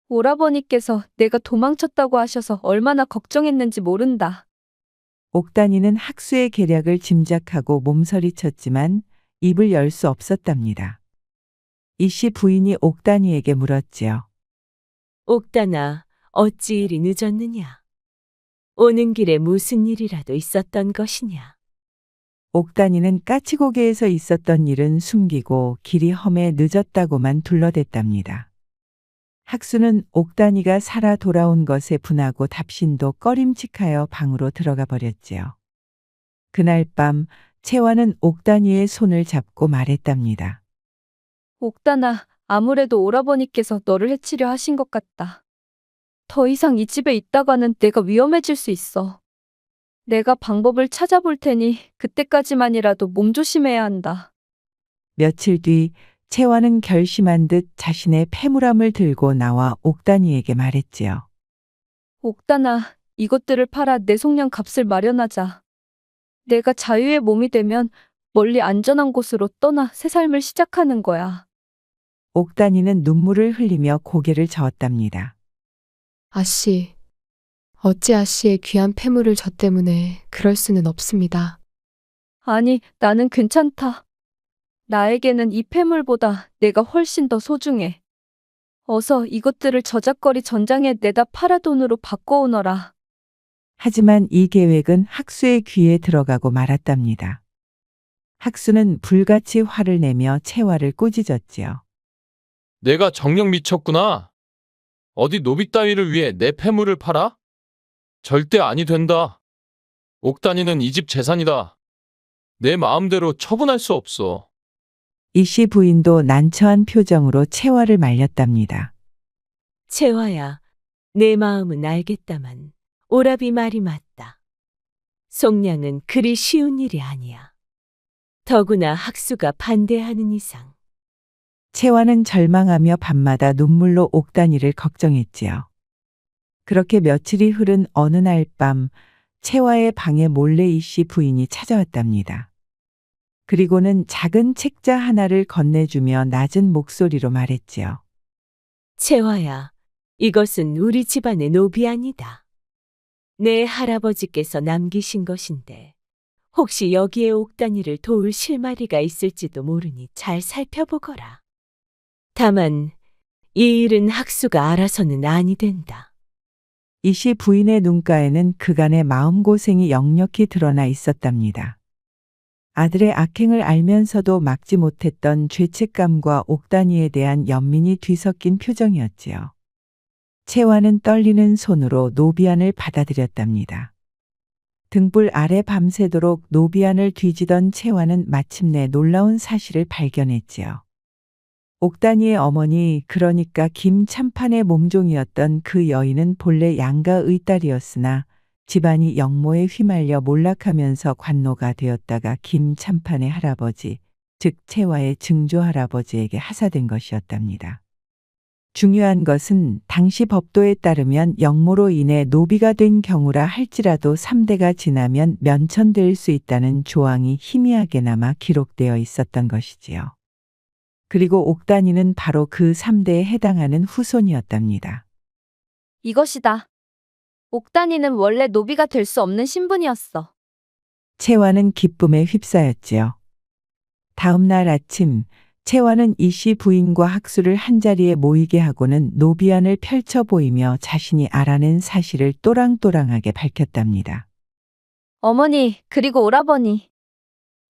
[SPEAKER 5] 오라버니께서 내가 도망쳤다고 하셔서 얼마나 걱정했는지 모른다.
[SPEAKER 3] 옥단이는 학수의 계략을 짐작하고 몸서리쳤지만 입을 열 수 없었답니다. 이씨 부인이 옥단이에게 물었지요.
[SPEAKER 6] 옥단아, 어찌 이리 늦었느냐? 오는 길에 무슨 일이라도 있었던 것이냐?
[SPEAKER 3] 옥단이는 까치고개에서 있었던 일은 숨기고 길이 험해 늦었다고만 둘러댔답니다. 학수는 옥단이가 살아 돌아온 것에 분하고 답신도 꺼림칙하여 방으로 들어가 버렸지요. 그날 밤 채화는 옥단이의 손을 잡고 말했답니다.
[SPEAKER 5] 옥단아, 아무래도 오라버니께서 너를 해치려 하신 것 같다. 더 이상 이 집에 있다가는 내가 위험해질 수 있어. 내가 방법을 찾아볼 테니 그때까지만이라도 몸조심해야 한다.
[SPEAKER 3] 며칠 뒤 채화는 결심한 듯 자신의 패물함을 들고 나와 옥단이에게 말했지요.
[SPEAKER 5] 옥단아, 이것들을 팔아 내 속량 값을 마련하자. 내가 자유의 몸이 되면 멀리 안전한 곳으로 떠나 새 삶을 시작하는 거야.
[SPEAKER 3] 옥단이는 눈물을 흘리며 고개를 저었답니다.
[SPEAKER 4] 아씨, 어찌 아씨의 귀한 패물을 저 때문에 그럴 수는 없습니다.
[SPEAKER 5] 아니, 나는 괜찮다. 나에게는 이 폐물보다 내가 훨씬 더 소중해. 어서 이것들을 저작거리 전장에 내다 팔아 돈으로 바꿔오너라.
[SPEAKER 3] 하지만 이 계획은 학수의 귀에 들어가고 말았답니다. 학수는 불같이 화를 내며 채화를 꾸짖었지요.
[SPEAKER 2] 내가 정녕 미쳤구나. 어디 노비 따위를 위해 내 패물을 팔아? 절대 아니 된다. 옥단이는 이 집 재산이다. 내 마음대로 처분할 수 없어.
[SPEAKER 3] 이씨 부인도 난처한 표정으로 채화를 말렸답니다.
[SPEAKER 6] 채화야, 내 마음은 알겠다만 오라비 말이 맞다. 속량은 그리 쉬운 일이 아니야. 더구나 학수가 반대하는 이상.
[SPEAKER 3] 채화는 절망하며 밤마다 눈물로 옥단이를 걱정했지요. 그렇게 며칠이 흐른 어느 날 밤 채화의 방에 몰래 이씨 부인이 찾아왔답니다. 그리고는 작은 책자 하나를 건네주며 낮은 목소리로 말했지요.
[SPEAKER 6] 채화야, 이것은 우리 집안의 노비안이다. 내 할아버지께서 남기신 것인데 혹시 여기에 옥단이를 도울 실마리가 있을지도 모르니 잘 살펴보거라. 다만 이 일은 학수가 알아서는 아니 된다.
[SPEAKER 3] 이씨 부인의 눈가에는 그간의 마음고생이 역력히 드러나 있었답니다. 아들의 악행을 알면서도 막지 못했던 죄책감과 옥단이에 대한 연민이 뒤섞인 표정이었지요. 채화는 떨리는 손으로 노비안을 받아들였답니다. 등불 아래 밤새도록 노비안을 뒤지던 채화는 마침내 놀라운 사실을 발견했지요. 옥단이의 어머니, 그러니까 김참판의 몸종이었던 그 여인은 본래 양가의 딸이었으나 집안이 역모에 휘말려 몰락하면서 관노가 되었다가 김참판의 할아버지, 즉 채화의 증조할아버지에게 하사된 것이었답니다. 중요한 것은 당시 법도에 따르면 역모로 인해 노비가 된 경우라 할지라도 3대가 지나면 면천될 수 있다는 조항이 희미하게나마 기록되어 있었던 것이지요. 그리고 옥단이는 바로 그 3대에 해당하는 후손이었답니다.
[SPEAKER 5] 이것이다. 옥단이는 원래 노비가 될 수 없는 신분이었어.
[SPEAKER 3] 채화는 기쁨에 휩싸였지요. 다음 날 아침 채화는 이씨 부인과 학수를 한자리에 모이게 하고는 노비안을 펼쳐 보이며 자신이 알아낸 사실을 또랑또랑하게 밝혔답니다.
[SPEAKER 5] 어머니, 그리고 오라버니.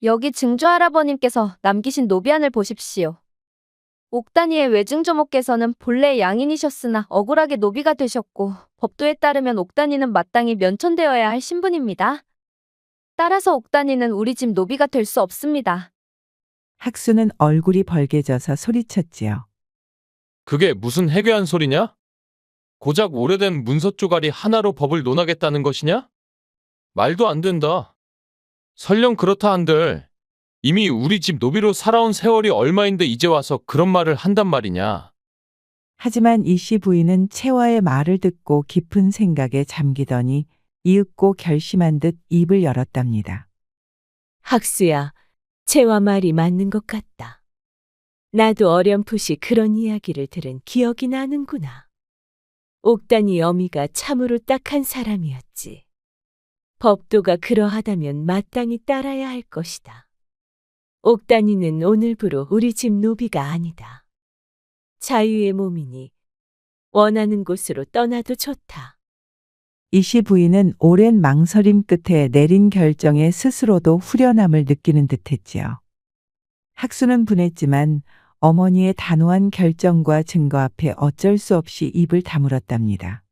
[SPEAKER 5] 여기 증조할아버님께서 남기신 노비안을 보십시오. 옥단이의 외증조모께서는 본래 양인이셨으나 억울하게 노비가 되셨고 법도에 따르면 옥단이는 마땅히 면천되어야 할 신분입니다. 따라서 옥단이는 우리 집 노비가 될 수 없습니다.
[SPEAKER 3] 학수는 얼굴이 벌개져서 소리쳤지요.
[SPEAKER 2] 그게 무슨 해괴한 소리냐? 고작 오래된 문서 쪼가리 하나로 법을 논하겠다는 것이냐? 말도 안 된다. 설령 그렇다 한들 이미 우리 집 노비로 살아온 세월이 얼마인데 이제 와서 그런 말을 한단 말이냐.
[SPEAKER 3] 하지만 이 씨 부인은 채화의 말을 듣고 깊은 생각에 잠기더니 이윽고 결심한 듯 입을 열었답니다.
[SPEAKER 6] 학수야, 채화 말이 맞는 것 같다. 나도 어렴풋이 그런 이야기를 들은 기억이 나는구나. 옥단이 어미가 참으로 딱한 사람이었지. 법도가 그러하다면 마땅히 따라야 할 것이다. 옥단이는 오늘부로 우리 집 노비가 아니다. 자유의 몸이니 원하는 곳으로 떠나도 좋다.
[SPEAKER 3] 이 씨 부인은 오랜 망설임 끝에 내린 결정에 스스로도 후련함을 느끼는 듯했지요. 학수는 분했지만 어머니의 단호한 결정과 증거 앞에 어쩔 수 없이 입을 다물었답니다.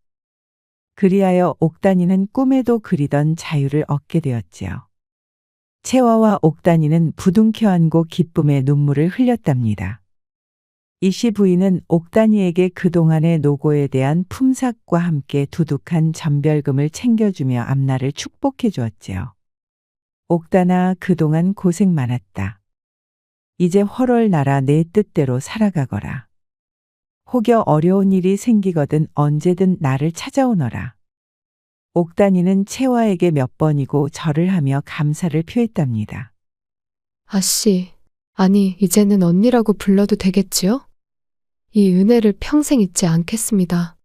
[SPEAKER 3] 그리하여 옥단이는 꿈에도 그리던 자유를 얻게 되었지요. 채화와 옥단이는 부둥켜 안고 기쁨의 눈물을 흘렸답니다. 이 씨 부인은 옥단이에게 그동안의 노고에 대한 품삯과 함께 두둑한 전별금을 챙겨주며 앞날을 축복해 주었지요. 옥단아, 그동안 고생 많았다. 이제 헐월 나라 내 뜻대로 살아가거라. 혹여 어려운 일이 생기거든 언제든 나를 찾아오너라. 옥단이는 채화에게 몇 번이고 절을 하며 감사를 표했답니다.
[SPEAKER 4] 아씨, 아니, 이제는 언니라고 불러도 되겠지요? 이 은혜를 평생 잊지 않겠습니다.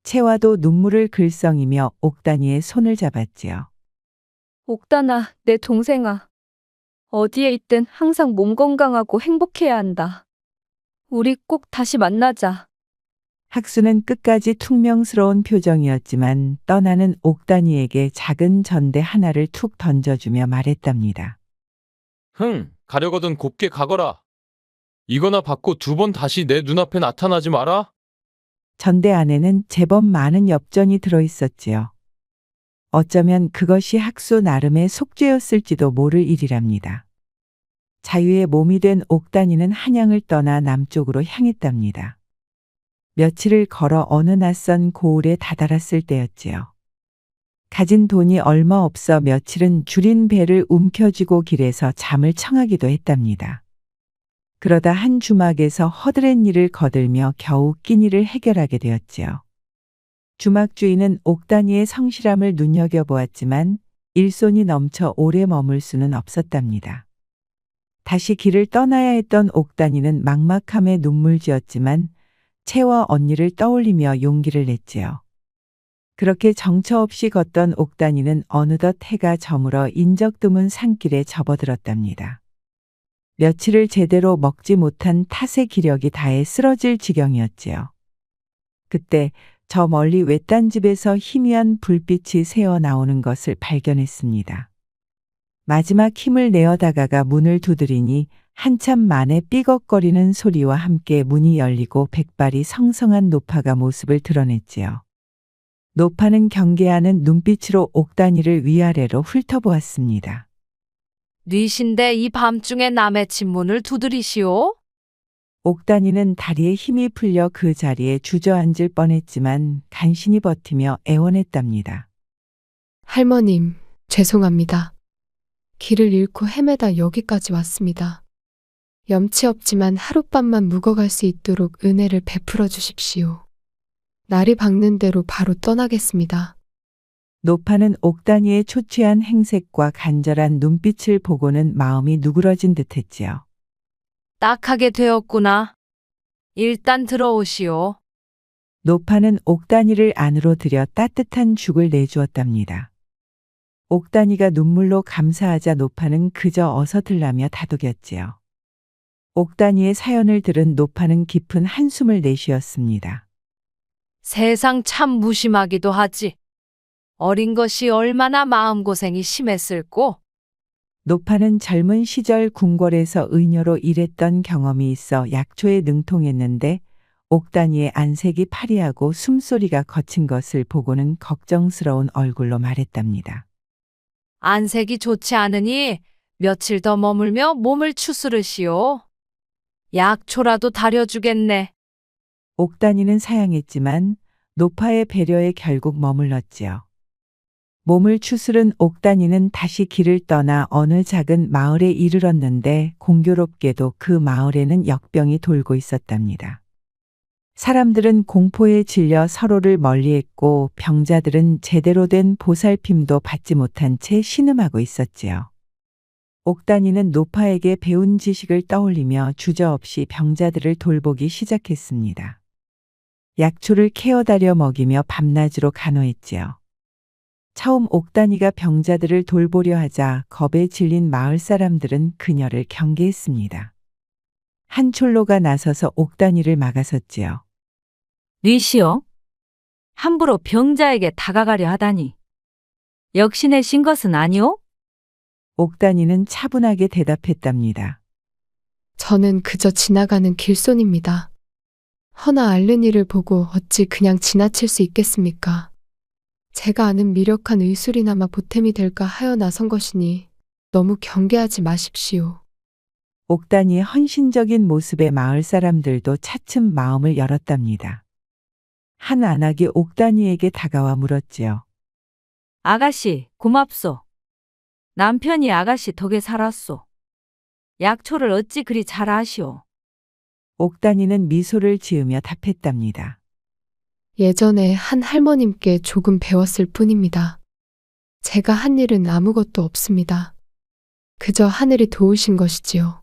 [SPEAKER 3] 채화도 눈물을 글썽이며 옥단이의 손을 잡았지요.
[SPEAKER 5] 옥단아, 내 동생아. 어디에 있든 항상 몸 건강하고 행복해야 한다. 우리 꼭 다시 만나자.
[SPEAKER 3] 학수는 끝까지 퉁명스러운 표정이었지만 떠나는 옥단이에게 작은 전대 하나를 툭 던져주며 말했답니다.
[SPEAKER 2] 가려거든 곱게 가거라. 이거나 받고 2번 다시 내 눈앞에 나타나지 마라.
[SPEAKER 3] 전대 안에는 제법 많은 엽전이 들어있었지요. 어쩌면 그것이 학수 나름의 속죄였을지도 모를 일이랍니다. 자유의 몸이 된 옥단이는 한양을 떠나 남쪽으로 향했답니다. 며칠을 걸어 어느 낯선 고을에 다다랐을 때였지요. 가진 돈이 얼마 없어 며칠은 줄인 배를 움켜쥐고 길에서 잠을 청하기도 했답니다. 그러다 한 주막에서 허드렛 일을 거들며 겨우 끼니를 해결하게 되었지요. 주막 주인은 옥단이의 성실함을 눈여겨보았지만 일손이 넘쳐 오래 머물 수는 없었답니다. 다시 길을 떠나야 했던 옥단이는 막막함에 눈물 지었지만 채화 언니를 떠올리며 용기를 냈지요. 그렇게 정처 없이 걷던 옥단이는 어느덧 해가 저물어 인적 드문 산길에 접어들었답니다. 며칠을 제대로 먹지 못한 탓의 기력이 다해 쓰러질 지경이었지요. 그때 저 멀리 외딴 집에서 희미한 불빛이 새어 나오는 것을 발견했습니다. 마지막 힘을 내어 다가가 문을 두드리니 한참 만에 삐걱거리는 소리와 함께 문이 열리고 백발이 성성한 노파가 모습을 드러냈지요. 노파는 경계하는 눈빛으로 옥단이를 위아래로 훑어보았습니다.
[SPEAKER 10] 뉘신데 이 밤중에 남의 집 문을 두드리시오?
[SPEAKER 3] 옥단이는 다리에 힘이 풀려 그 자리에 주저앉을 뻔했지만 간신히 버티며 애원했답니다.
[SPEAKER 4] 할머님, 죄송합니다. 길을 잃고 헤매다 여기까지 왔습니다. 염치 없지만 하룻밤만 묵어갈 수 있도록 은혜를 베풀어 주십시오. 날이 밝는 대로 바로 떠나겠습니다.
[SPEAKER 3] 노파는 옥단이의 초췌한 행색과 간절한 눈빛을 보고는 마음이 누그러진 듯했지요.
[SPEAKER 10] 딱하게 되었구나. 일단 들어오시오.
[SPEAKER 3] 노파는 옥단이를 안으로 들여 따뜻한 죽을 내주었답니다. 옥단이가 눈물로 감사하자 노파는 그저 어서 들라며 다독였지요. 옥단이의 사연을 들은 노파는 깊은 한숨을 내쉬었습니다.
[SPEAKER 10] 세상 참 무심하기도 하지. 어린 것이 얼마나 마음고생이 심했을꼬.
[SPEAKER 3] 노파는 젊은 시절 궁궐에서 의녀로 일했던 경험이 있어 약초에 능통했는데 옥단이의 안색이 파리하고 숨소리가 거친 것을 보고는 걱정스러운 얼굴로 말했답니다.
[SPEAKER 10] 안색이 좋지 않으니 며칠 더 머물며 몸을 추스르시오. 약초라도 다려주겠네.
[SPEAKER 3] 옥단이는 사양했지만 노파의 배려에 결국 머물렀지요. 몸을 추스른 옥단이는 다시 길을 떠나 어느 작은 마을에 이르렀는데 공교롭게도 그 마을에는 역병이 돌고 있었답니다. 사람들은 공포에 질려 서로를 멀리했고 병자들은 제대로 된 보살핌도 받지 못한 채 신음하고 있었지요. 옥단이는 노파에게 배운 지식을 떠올리며 주저없이 병자들을 돌보기 시작했습니다. 약초를 케어다려 먹이며 밤낮으로 간호했지요. 처음 옥단이가 병자들을 돌보려 하자 겁에 질린 마을 사람들은 그녀를 경계했습니다. 한 촐로가 나서서 옥단이를 막아섰지요.
[SPEAKER 10] 니시여? 함부로 병자에게 다가가려 하다니. 역신의 신 것은 아니오?
[SPEAKER 3] 옥단이는 차분하게 대답했답니다.
[SPEAKER 4] 저는 그저 지나가는 길손입니다. 허나 앓는 이를 보고 어찌 그냥 지나칠 수 있겠습니까? 제가 아는 미력한 의술이나마 보탬이 될까 하여 나선 것이니 너무 경계하지 마십시오.
[SPEAKER 3] 옥단이의 헌신적인 모습에 마을 사람들도 차츰 마음을 열었답니다. 한 안악이 옥단이에게 다가와 물었지요.
[SPEAKER 10] 아가씨, 고맙소. 남편이 아가씨 덕에 살았소. 약초를 어찌 그리 잘 아시오?
[SPEAKER 3] 옥단이는 미소를 지으며 답했답니다.
[SPEAKER 4] 예전에 한 할머님께 조금 배웠을 뿐입니다. 제가 한 일은 아무것도 없습니다. 그저 하늘이 도우신 것이지요.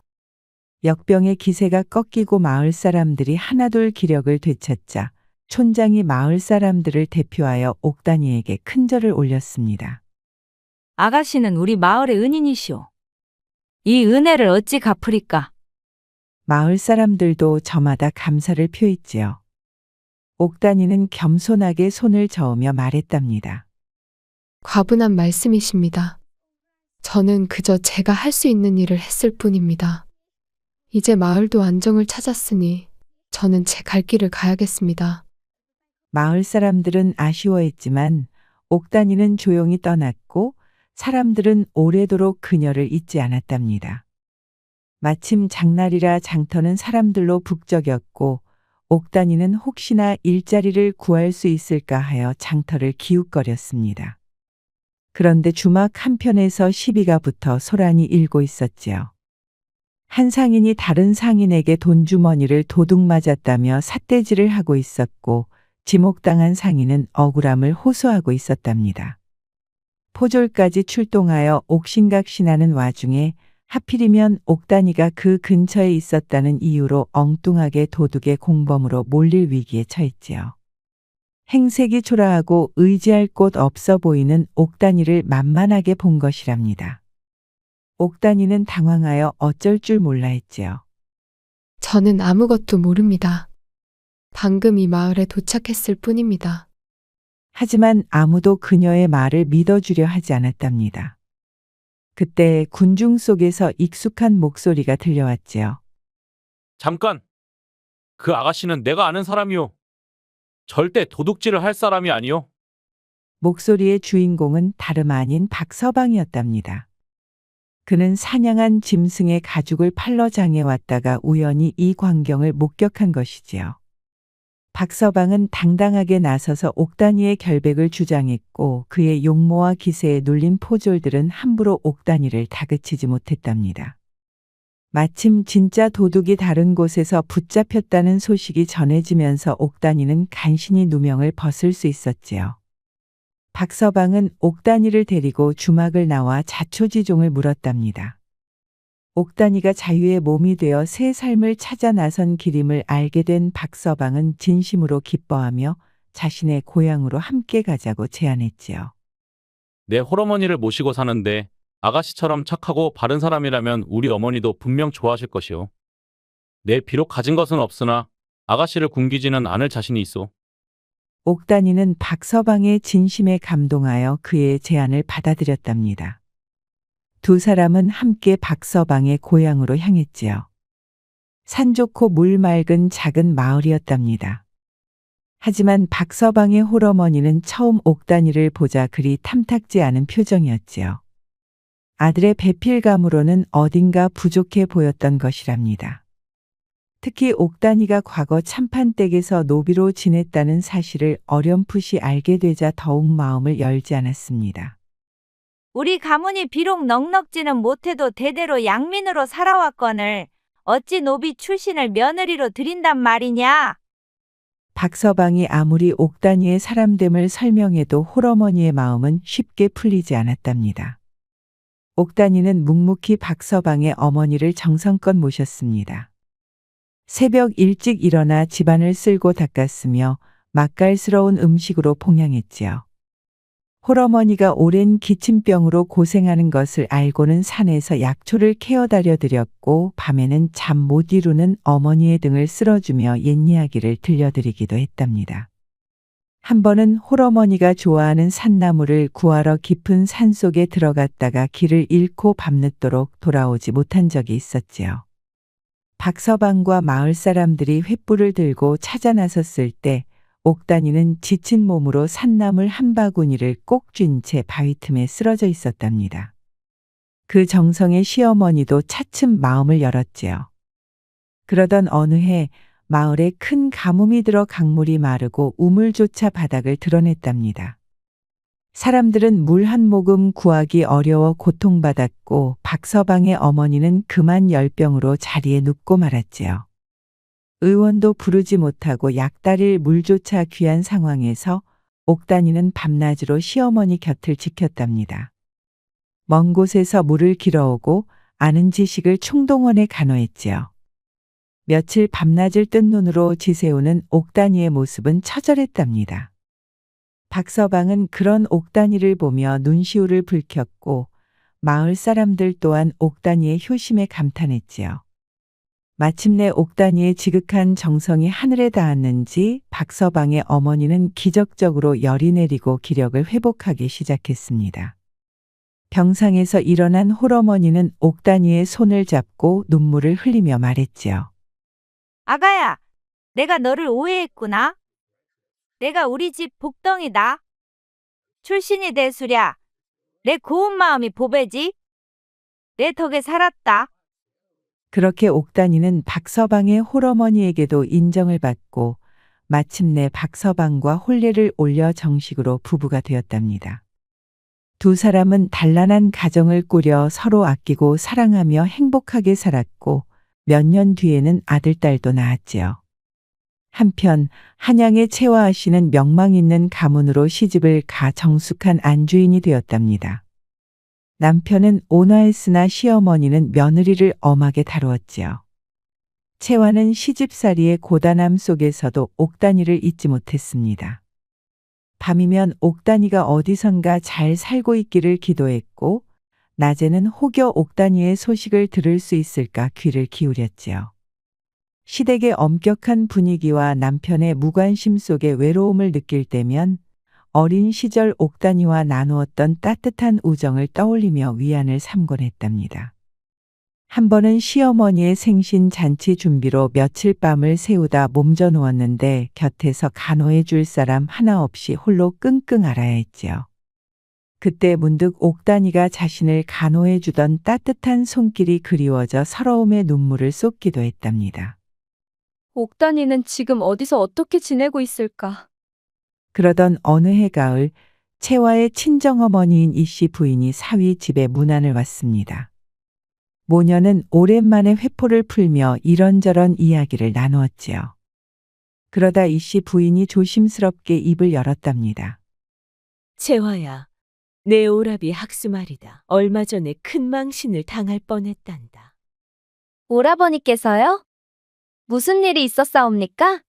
[SPEAKER 3] 역병의 기세가 꺾이고 마을 사람들이 하나둘 기력을 되찾자 촌장이 마을 사람들을 대표하여 옥단이에게 큰 절을 올렸습니다.
[SPEAKER 10] 아가씨는 우리 마을의 은인이시오. 이 은혜를 어찌 갚으리까?
[SPEAKER 3] 마을 사람들도 저마다 감사를 표했지요. 옥단이는 겸손하게 손을 저으며 말했답니다.
[SPEAKER 4] 과분한 말씀이십니다. 저는 그저 제가 할 수 있는 일을 했을 뿐입니다. 이제 마을도 안정을 찾았으니 저는 제 갈 길을 가야겠습니다.
[SPEAKER 3] 마을 사람들은 아쉬워했지만 옥단이는 조용히 떠났고 사람들은 오래도록 그녀를 잊지 않았답니다. 마침 장날이라 장터는 사람들로 북적였고 옥단이는 혹시나 일자리를 구할 수 있을까 하여 장터를 기웃거렸습니다. 그런데 주막 한편에서 시비가 붙어 소란이 일고 있었지요. 한 상인이 다른 상인에게 돈주머니를 도둑 맞았다며 삿대질을 하고 있었고 지목당한 상인은 억울함을 호소하고 있었답니다. 포졸까지 출동하여 옥신각신하는 와중에 하필이면 옥단이가 그 근처에 있었다는 이유로 엉뚱하게 도둑의 공범으로 몰릴 위기에 처했지요. 행색이 초라하고 의지할 곳 없어 보이는 옥단이를 만만하게 본 것이랍니다. 옥단이는 당황하여 어쩔 줄 몰라 했지요.
[SPEAKER 4] 저는 아무것도 모릅니다. 방금 이 마을에 도착했을 뿐입니다.
[SPEAKER 3] 하지만 아무도 그녀의 말을 믿어주려 하지 않았답니다. 그때 군중 속에서 익숙한 목소리가 들려왔지요.
[SPEAKER 8] 잠깐! 그 아가씨는 내가 아는 사람이오. 절대 도둑질을 할 사람이 아니오.
[SPEAKER 3] 목소리의 주인공은 다름 아닌 박서방이었답니다. 그는 사냥한 짐승의 가죽을 팔러 장에 왔다가 우연히 이 광경을 목격한 것이지요. 박서방은 당당하게 나서서 옥단이의 결백을 주장했고 그의 용모와 기세에 눌린 포졸들은 함부로 옥단이를 다그치지 못했답니다. 마침 진짜 도둑이 다른 곳에서 붙잡혔다는 소식이 전해지면서 옥단이는 간신히 누명을 벗을 수 있었지요. 박서방은 옥단이를 데리고 주막을 나와 자초지종을 물었답니다. 옥단이가 자유의 몸이 되어 새 삶을 찾아 나선 길임을 알게 된 박서방은 진심으로 기뻐하며 자신의 고향으로 함께 가자고 제안했지요.
[SPEAKER 8] 내 홀어머니를 모시고 사는데 아가씨처럼 착하고 바른 사람이라면 우리 어머니도 분명 좋아하실 것이오. 내 비록 가진 것은 없으나 아가씨를 굶기지는 않을 자신이 있어.
[SPEAKER 3] 옥단이는 박서방의 진심에 감동하여 그의 제안을 받아들였답니다. 두 사람은 함께 박서방의 고향으로 향했지요. 산 좋고 물 맑은 작은 마을이었답니다. 하지만 박서방의 홀어머니는 처음 옥단이를 보자 그리 탐탁지 않은 표정이었지요. 아들의 배필감으로는 어딘가 부족해 보였던 것이랍니다. 특히 옥단이가 과거 참판댁에서 노비로 지냈다는 사실을 어렴풋이 알게 되자 더욱 마음을 열지 않았습니다.
[SPEAKER 5] 우리 가문이 비록 넉넉지는 못해도 대대로 양민으로 살아왔거늘 어찌 노비 출신을 며느리로 들인단 말이냐?
[SPEAKER 3] 박서방이 아무리 옥단이의 사람됨을 설명해도 홀어머니의 마음은 쉽게 풀리지 않았답니다. 옥단이는 묵묵히 박서방의 어머니를 정성껏 모셨습니다. 새벽 일찍 일어나 집안을 쓸고 닦았으며 맛깔스러운 음식으로 봉양했지요. 홀어머니가 오랜 기침병으로 고생하는 것을 알고는 산에서 약초를 캐어다려 드렸고 밤에는 잠 못 이루는 어머니의 등을 쓸어주며 옛 이야기를 들려드리기도 했답니다. 한 번은 홀어머니가 좋아하는 산나무를 구하러 깊은 산속에 들어갔다가 길을 잃고 밤늦도록 돌아오지 못한 적이 있었지요. 박서방과 마을 사람들이 횃불을 들고 찾아 나섰을 때 옥단이는 지친 몸으로 산나물 한 바구니를 꼭 쥔 채 바위 틈에 쓰러져 있었답니다. 그 정성에 시어머니도 차츰 마음을 열었지요. 그러던 어느 해 마을에 큰 가뭄이 들어 강물이 마르고 우물조차 바닥을 드러냈답니다. 사람들은 물 한 모금 구하기 어려워 고통받았고 박서방의 어머니는 그만 열병으로 자리에 눕고 말았지요. 의원도 부르지 못하고 약달릴 물조차 귀한 상황에서 옥단이는 밤낮으로 시어머니 곁을 지켰답니다. 먼 곳에서 물을 길어오고 아는 지식을 총동원해 간호했지요. 며칠 밤낮을 뜬 눈으로 지새우는 옥단이의 모습은 처절했답니다. 박서방은 그런 옥단이를 보며 눈시울을 붉혔고 마을 사람들 또한 옥단이의 효심에 감탄했지요. 마침내 옥단이의 지극한 정성이 하늘에 닿았는지 박서방의 어머니는 기적적으로 열이 내리고 기력을 회복하기 시작했습니다. 병상에서 일어난 홀어머니는 옥단이의 손을 잡고 눈물을 흘리며 말했지요.
[SPEAKER 11] 아가야, 내가 너를 오해했구나. 내가 우리 집 복덩이다. 출신이 대수랴. 내 고운 마음이 보배지. 내 덕에 살았다.
[SPEAKER 3] 그렇게 옥단이는 박서방의 홀어머니에게도 인정을 받고 마침내 박서방과 혼례를 올려 정식으로 부부가 되었답니다. 두 사람은 단란한 가정을 꾸려 서로 아끼고 사랑하며 행복하게 살았고 몇 년 뒤에는 아들, 딸도 낳았지요. 한편 한양의 채화 씨는 명망 있는 가문으로 시집을 가 정숙한 안주인이 되었답니다. 남편은 온화했으나 시어머니는 며느리를 엄하게 다루었지요. 채화는 시집살이의 고단함 속에서도 옥단이를 잊지 못했습니다. 밤이면 옥단이가 어디선가 잘 살고 있기를 기도했고 낮에는 혹여 옥단이의 소식을 들을 수 있을까 귀를 기울였지요. 시댁의 엄격한 분위기와 남편의 무관심 속에 외로움을 느낄 때면 어린 시절 옥단이와 나누었던 따뜻한 우정을 떠올리며 위안을 삼곤 했답니다. 한 번은 시어머니의 생신 잔치 준비로 며칠 밤을 새우다 몸져 누웠는데 곁에서 간호해 줄 사람 하나 없이 홀로 끙끙 앓아야 했지요. 그때 문득 옥단이가 자신을 간호해 주던 따뜻한 손길이 그리워져 서러움의 눈물을 쏟기도 했답니다.
[SPEAKER 5] 옥단이는 지금 어디서 어떻게 지내고 있을까?
[SPEAKER 3] 그러던 어느 해 가을 채화의 친정어머니인 이씨 부인이 사위 집에 문안을 왔습니다. 모녀는 오랜만에 회포를 풀며 이런저런 이야기를 나누었지요. 그러다 이씨 부인이 조심스럽게 입을 열었답니다.
[SPEAKER 6] 채화야, 내 오라비 학수 말이다. 얼마 전에 큰 망신을 당할 뻔했단다.
[SPEAKER 5] 오라버니께서요? 무슨 일이 있었사옵니까?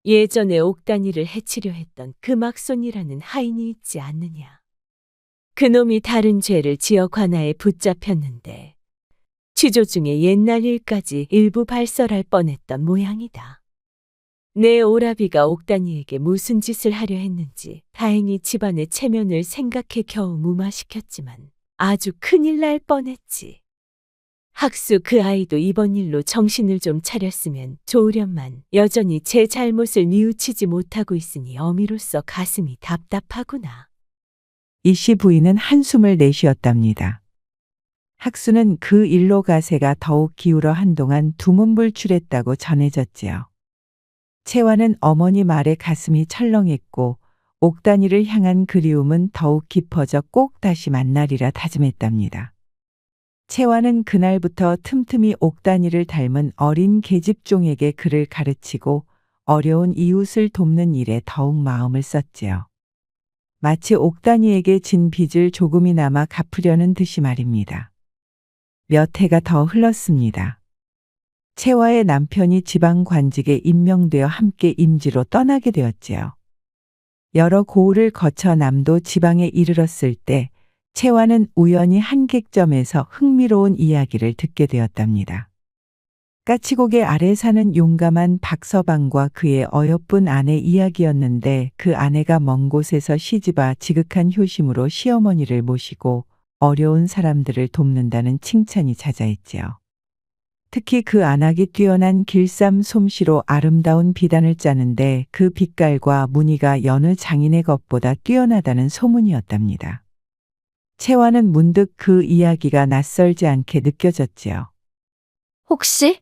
[SPEAKER 6] 예전에 옥단이를 해치려 했던 금악손이라는 하인이 있지 않느냐. 그놈이 다른 죄를 지어 관아에 붙잡혔는데 취조 중에 옛날 일까지 일부 발설할 뻔했던 모양이다. 내 오라비가 옥단이에게 무슨 짓을 하려 했는지 다행히 집안의 체면을 생각해 겨우 무마시켰지만 아주 큰일 날 뻔했지. 학수 그 아이도 이번 일로 정신을 좀 차렸으면 좋으련만 여전히 제 잘못을 뉘우치지 못하고 있으니 어미로서 가슴이 답답하구나.
[SPEAKER 3] 이씨 부인은 한숨을 내쉬었답니다. 학수는 그 일로 가세가 더욱 기울어 한동안 두문불출했다고 전해졌지요. 채화는 어머니 말에 가슴이 철렁했고 옥단이를 향한 그리움은 더욱 깊어져 꼭 다시 만나리라 다짐했답니다. 채화는 그날부터 틈틈이 옥단이를 닮은 어린 계집종에게 글을 가르치고 어려운 이웃을 돕는 일에 더욱 마음을 썼지요. 마치 옥단이에게 진 빚을 조금이나마 갚으려는 듯이 말입니다. 몇 해가 더 흘렀습니다. 채화의 남편이 지방관직에 임명되어 함께 임지로 떠나게 되었지요. 여러 고을을 거쳐 남도 지방에 이르렀을 때 채화는 우연히 한 객점에서 흥미로운 이야기를 듣게 되었답니다. 까치고개 아래 사는 용감한 박서방과 그의 어여쁜 아내 이야기였는데 그 아내가 먼 곳에서 시집와 지극한 효심으로 시어머니를 모시고 어려운 사람들을 돕는다는 칭찬이 자자했지요. 특히 그 안악이 뛰어난 길쌈 솜씨로 아름다운 비단을 짜는데 그 빛깔과 무늬가 여느 장인의 것보다 뛰어나다는 소문이었답니다. 채화는 문득 그 이야기가 낯설지 않게 느껴졌지요.
[SPEAKER 5] 혹시?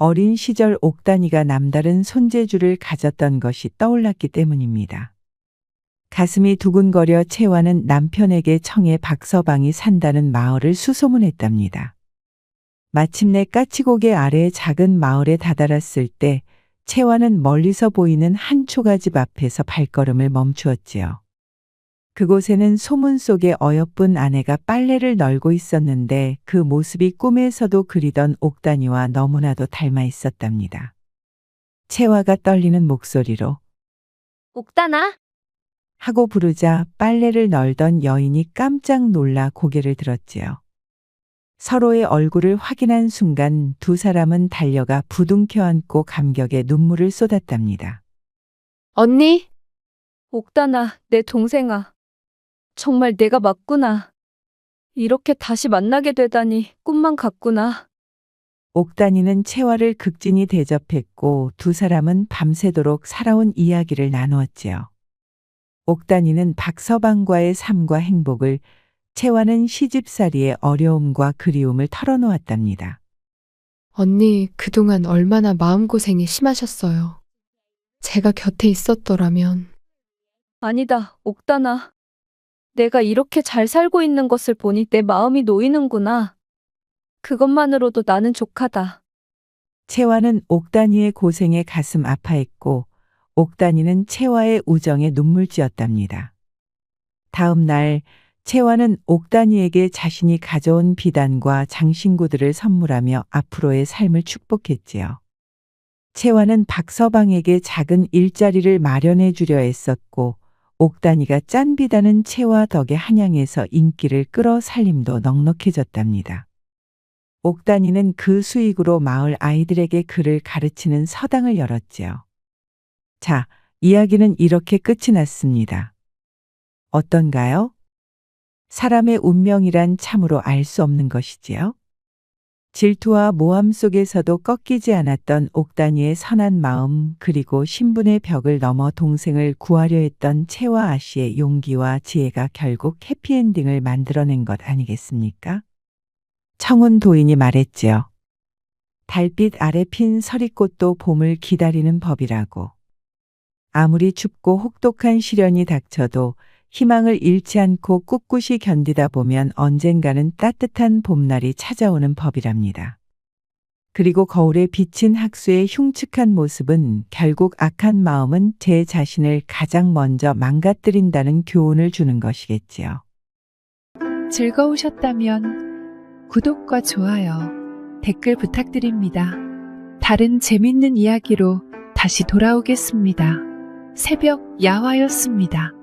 [SPEAKER 3] 어린 시절 옥단이가 남다른 손재주를 가졌던 것이 떠올랐기 때문입니다. 가슴이 두근거려 채화는 남편에게 청해 박서방이 산다는 마을을 수소문했답니다. 마침내 까치고개 아래의 작은 마을에 다다랐을 때 채화는 멀리서 보이는 한 초가집 앞에서 발걸음을 멈추었지요. 그곳에는 소문 속의 어여쁜 아내가 빨래를 널고 있었는데 그 모습이 꿈에서도 그리던 옥단이와 너무나도 닮아 있었답니다. 채화가 떨리는 목소리로
[SPEAKER 5] 옥단아?
[SPEAKER 3] 하고 부르자 빨래를 널던 여인이 깜짝 놀라 고개를 들었지요. 서로의 얼굴을 확인한 순간 두 사람은 달려가 부둥켜 안고 감격에 눈물을 쏟았답니다.
[SPEAKER 4] 언니?
[SPEAKER 5] 옥단아, 내 동생아. 정말 내가 맞구나. 이렇게 다시 만나게 되다니 꿈만 같구나.
[SPEAKER 3] 옥단이는 채화를 극진히 대접했고 두 사람은 밤새도록 살아온 이야기를 나누었지요. 옥단이는 박서방과의 삶과 행복을, 채화는 시집살이의 어려움과 그리움을 털어놓았답니다.
[SPEAKER 4] 언니, 그동안 얼마나 마음고생이 심하셨어요. 제가 곁에 있었더라면.
[SPEAKER 5] 아니다, 옥단아. 내가 이렇게 잘 살고 있는 것을 보니 내 마음이 놓이는구나. 그것만으로도 나는 족하다.
[SPEAKER 3] 채화는 옥단이의 고생에 가슴 아파했고 옥단이는 채화의 우정에 눈물지었답니다. 다음 날 채화는 옥단이에게 자신이 가져온 비단과 장신구들을 선물하며 앞으로의 삶을 축복했지요. 채화는 박서방에게 작은 일자리를 마련해 주려 애썼고 옥단이가 짠 비단은 채화 덕에 한양에서 인기를 끌어 살림도 넉넉해졌답니다. 옥단이는 그 수익으로 마을 아이들에게 글을 가르치는 서당을 열었지요. 자, 이야기는 이렇게 끝이 났습니다. 어떤가요? 사람의 운명이란 참으로 알 수 없는 것이지요. 질투와 모함 속에서도 꺾이지 않았던 옥단이의 선한 마음, 그리고 신분의 벽을 넘어 동생을 구하려 했던 채화 아씨의 용기와 지혜가 결국 해피엔딩을 만들어낸 것 아니겠습니까? 청운도인이 말했지요. 달빛 아래 핀 서리꽃도 봄을 기다리는 법이라고. 아무리 춥고 혹독한 시련이 닥쳐도 희망을 잃지 않고 꿋꿋이 견디다 보면 언젠가는 따뜻한 봄날이 찾아오는 법이랍니다. 그리고 거울에 비친 학수의 흉측한 모습은 결국 악한 마음은 제 자신을 가장 먼저 망가뜨린다는 교훈을 주는 것이겠지요.
[SPEAKER 1] 즐거우셨다면 구독과 좋아요, 댓글 부탁드립니다. 다른 재밌는 이야기로 다시 돌아오겠습니다. 새벽 야화였습니다.